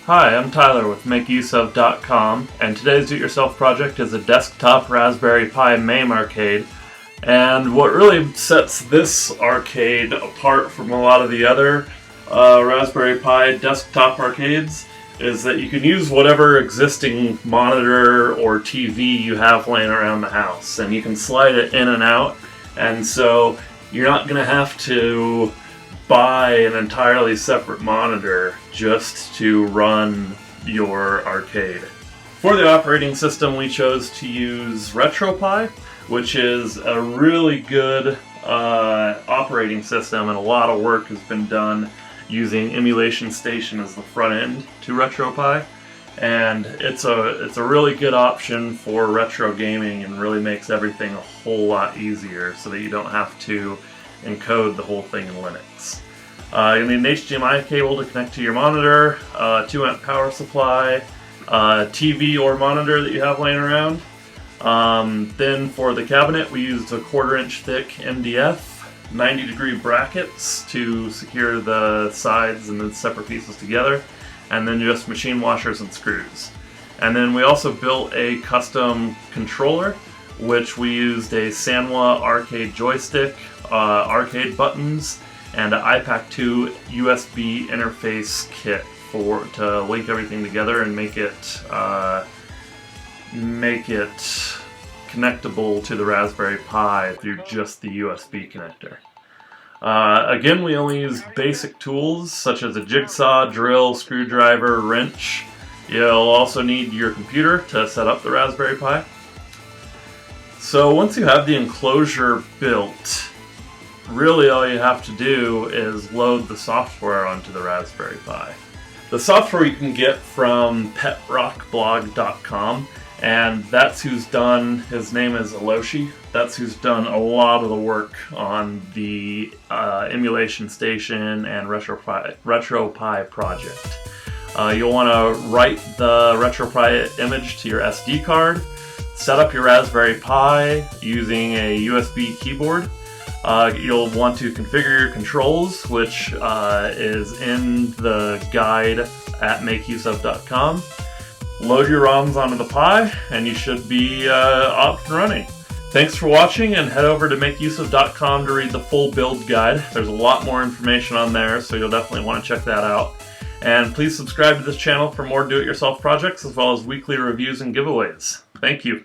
Hi, I'm Tyler with MakeUseOf.com, and today's do-it-yourself project is a desktop Raspberry Pi MAME arcade. And what really sets this arcade apart from a lot of the other Raspberry Pi desktop arcades is that you can use whatever existing monitor or TV you have laying around the house, and you can slide it in and out, and so you're not going to have to buy an entirely separate monitor just to run your arcade. For the operating system, we chose to use RetroPie, which is a really good operating system, and a lot of work has been done using Emulation Station as the front end to RetroPie, and it's a really good option for retro gaming and really makes everything a whole lot easier so that you don't have to encode the whole thing in Linux. You need an HDMI cable to connect to your monitor, 2 amp power supply, TV or monitor that you have laying around. Then for the cabinet we used a 1/4 inch thick MDF, 90-degree brackets to secure the sides and the separate pieces together, and then just machine washers and screws. And then we also built a custom controller, which we used a Sanwa arcade joystick, arcade buttons, and an iPac2 USB interface kit to link everything together and make it connectable to the Raspberry Pi through just the USB connector. Again, we only use basic tools such as a jigsaw, drill, screwdriver, wrench. You'll also need your computer to set up the Raspberry Pi. So once you have the enclosure built, really all you have to do is load the software onto the Raspberry Pi. The software you can get from petrockblog.com, and that's who's done, his name is Aloshi, that's who's done a lot of the work on the Emulation Station and RetroPie project. You'll want to write the RetroPie image to your SD card, set up your Raspberry Pi using a USB keyboard. You'll want to configure your controls, which is in the guide at MakeUseOf.com. Load your ROMs onto the Pi, and you should be off and running. Thanks for watching, and head over to MakeUseOf.com to read the full build guide. There's a lot more information on there, so you'll definitely want to check that out. And please subscribe to this channel for more do-it-yourself projects, as well as weekly reviews and giveaways. Thank you.